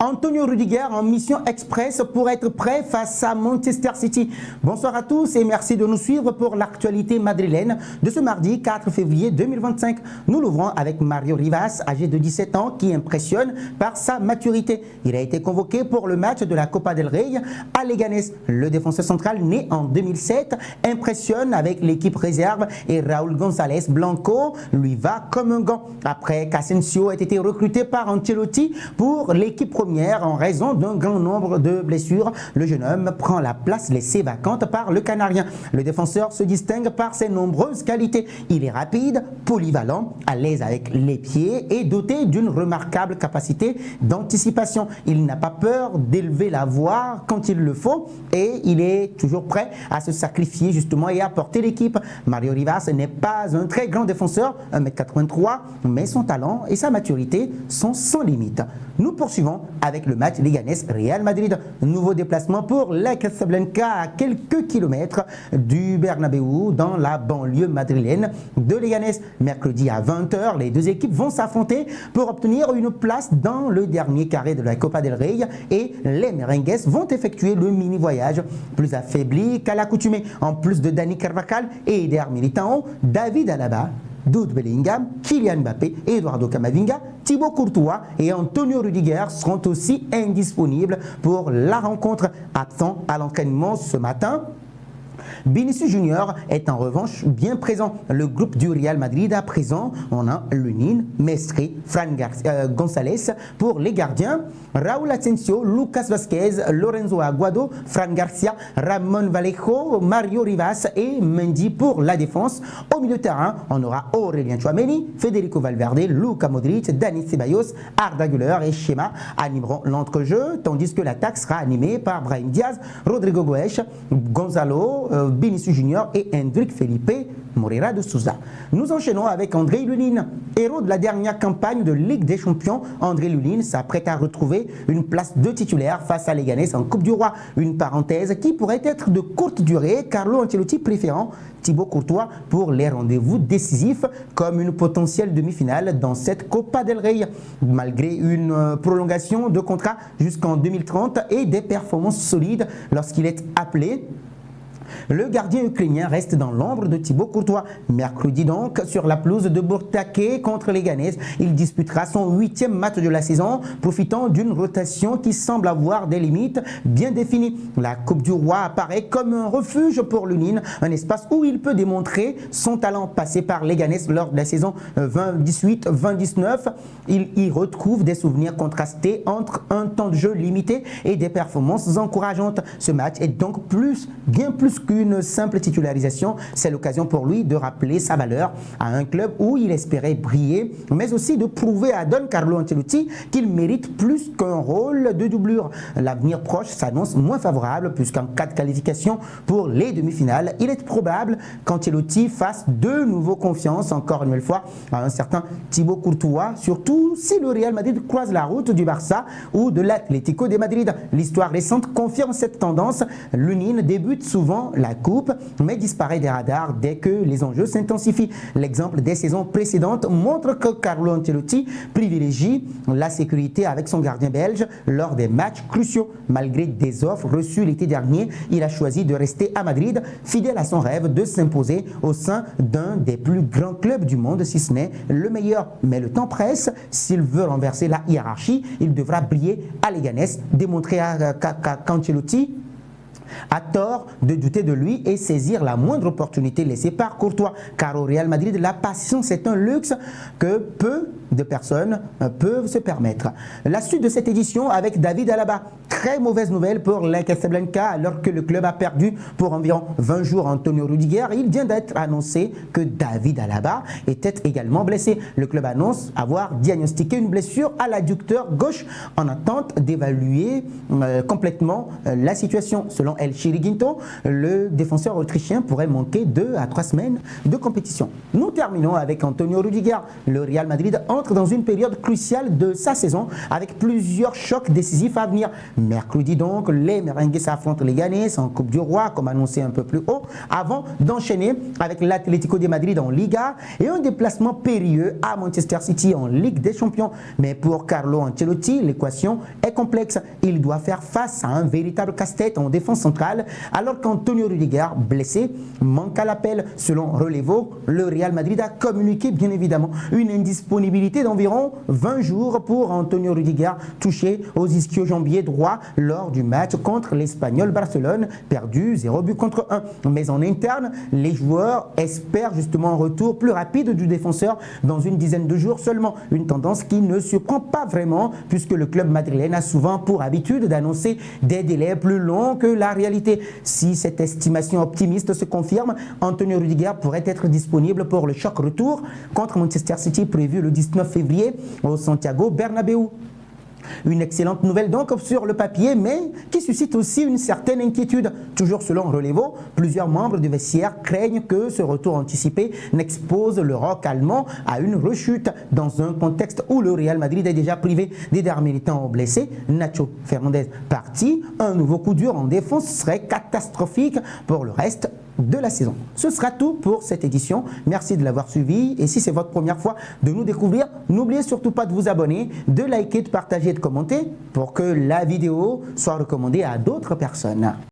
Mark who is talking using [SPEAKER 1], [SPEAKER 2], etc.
[SPEAKER 1] Antonio Rudiger en mission express pour être prêt face à Manchester City. Bonsoir à tous et merci de nous suivre pour l'actualité madrilène de ce mardi 4 février 2025. Nous l'ouvrons avec Mario Rivas, âgé de 17 ans, qui impressionne par sa maturité. Il a été convoqué pour le match de la Copa del Rey à Leganés. Le défenseur central, né en 2007, impressionne avec l'équipe réserve et Raúl González Blanco lui va comme un gant. Après qu'Asensio ait été recruté par Ancelotti pour l'équipe première en raison d'un grand nombre de blessures, le jeune homme prend la place laissée vacante par le Canarien. Le défenseur se distingue par ses nombreuses qualités. Il est rapide, polyvalent, à l'aise avec les pieds et doté d'une remarquable capacité d'anticipation. Il n'a pas peur d'élever la voix quand il le faut et il est toujours prêt à se sacrifier justement et à porter l'équipe. Mario Rivas n'est pas un très grand défenseur, 1m83, mais son talent et sa maturité sont sans limite. Nous poursuivons avec le match Leganés-Real Madrid. Nouveau déplacement pour la Casablanca à quelques kilomètres du Bernabéu dans la banlieue madrilène de Leganés. Mercredi à 20h, les deux équipes vont s'affronter pour obtenir une place dans le dernier carré de la Copa del Rey et les merengues vont effectuer le mini-voyage plus affaibli qu'à l'accoutumée. En plus de Dani Carvajal et Eder Militão, David Alaba, Jude Bellingham, Kylian Mbappé, Eduardo Camavinga, Thibaut Courtois et Antonio Rudiger seront aussi indisponibles pour la rencontre. Absent à l'entraînement ce matin, Vinicius Junior est en revanche bien présent. Le groupe du Real Madrid à présent, on a Lunin, Mesri, González pour les gardiens, Raúl Asensio, Lucas Vázquez, Lorenzo Aguado, Fran Garcia, Ramón Vallejo, Mario Rivas et Mendy pour la défense. Au milieu de terrain, on aura Aurélien Tchouaméni, Federico Valverde, Luka Modric, Dani Ceballos, Arda Güler et Schema animeront l'entrejeu, tandis que l'attaque sera animée par Brahim Diaz, Rodrigo Goes, Gonzalo, Vinicius Junior et Hendrik Felipe Moreira de Souza. Nous enchaînons avec André Lunin. Héros de la dernière campagne de Ligue des Champions, André Lunin s'apprête à retrouver une place de titulaire face à Leganés en Coupe du Roi. Une parenthèse qui pourrait être de courte durée, Carlo Ancelotti préférant Thibaut Courtois pour les rendez-vous décisifs comme une potentielle demi-finale dans cette Copa del Rey. Malgré une prolongation de contrat jusqu'en 2030 et des performances solides lorsqu'il est appelé, le gardien ukrainien reste dans l'ombre de Thibaut Courtois. Mercredi donc, sur la pelouse de Burtaké contre Leganés, il disputera son 8e match de la saison, profitant d'une rotation qui semble avoir des limites bien définies. La Coupe du Roi apparaît comme un refuge pour Lunin, un espace où il peut démontrer son talent. Passé par Leganés lors de la saison 2018-2019, il y retrouve des souvenirs contrastés entre un temps de jeu limité et des performances encourageantes. Ce match est donc bien plus qu'une simple titularisation, c'est l'occasion pour lui de rappeler sa valeur à un club où il espérait briller, mais aussi de prouver à Don Carlo Ancelotti qu'il mérite plus qu'un rôle de doublure. L'avenir proche s'annonce moins favorable puisqu'en cas de qualification pour les demi-finales, il est probable qu'Ancelotti fasse de nouveau confiance, encore une nouvelle fois, à un certain Thibaut Courtois, surtout si le Real Madrid croise la route du Barça ou de l'Atlético de Madrid. L'histoire récente confirme cette tendance. Lunin débute souvent la coupe, mais disparaît des radars dès que les enjeux s'intensifient. L'exemple des saisons précédentes montre que Carlo Ancelotti privilégie la sécurité avec son gardien belge lors des matchs cruciaux. Malgré des offres reçues l'été dernier, il a choisi de rester à Madrid, fidèle à son rêve de s'imposer au sein d'un des plus grands clubs du monde, si ce n'est le meilleur. Mais le temps presse, s'il veut renverser la hiérarchie, il devra briller à Leganés, démontrer qu'Ancelotti a tort de douter de lui et saisir la moindre opportunité laissée par Courtois. Car au Real Madrid, la patience est un luxe que peu de personnes peuvent se permettre. La suite de cette édition avec David Alaba. Très mauvaise nouvelle pour la Casablanca alors que le club a perdu pour environ 20 jours Antonio Rudiger. Il vient d'être annoncé que David Alaba était également blessé. Le club annonce avoir diagnostiqué une blessure à l'adducteur gauche en attente d'évaluer complètement la situation. Selon El Chiriquito, le défenseur autrichien pourrait manquer 2 à 3 semaines de compétition. Nous terminons avec Antonio Rudiger. Le Real Madrid entre dans une période cruciale de sa saison avec plusieurs chocs décisifs à venir. mercredi donc, les Merengues s'affrontent les Ghanais en Coupe du Roi, comme annoncé un peu plus haut, avant d'enchaîner avec l'Atlético de Madrid en Liga et un déplacement périlleux à Manchester City en Ligue des Champions. Mais pour Carlo Ancelotti, l'équation est complexe. Il doit faire face à un véritable casse-tête en défense centrale, alors qu'Antonio Rudiger, blessé, manque à l'appel. Selon Relevo, le Real Madrid a communiqué bien évidemment une indisponibilité d'environ 20 jours pour Antonio Rudiger, touché aux ischio-jambiers droit lors du match contre l'Espagnol Barcelone, perdu 0 but contre 1. Mais en interne, les joueurs espèrent justement un retour plus rapide du défenseur dans une dizaine de jours seulement. Une tendance qui ne surprend pas vraiment, puisque le club madrilène a souvent pour habitude d'annoncer des délais plus longs que la réalité. Si cette estimation optimiste se confirme, Antonio Rudiger pourrait être disponible pour le choc retour contre Manchester City prévu le 19 février au Santiago Bernabéu. Une excellente nouvelle donc sur le papier, mais qui suscite aussi une certaine inquiétude. Toujours selon Relevo, plusieurs membres du vestiaire craignent que ce retour anticipé n'expose le roc allemand à une rechute dans un contexte où le Real Madrid est déjà privé des derniers militants blessés. Nacho Fernandez parti, un nouveau coup dur en défense serait catastrophique pour le reste de la saison. Ce sera tout pour cette édition. Merci de l'avoir suivi et si c'est votre première fois de nous découvrir, n'oubliez surtout pas de vous abonner, de liker, de partager et de commenter pour que la vidéo soit recommandée à d'autres personnes.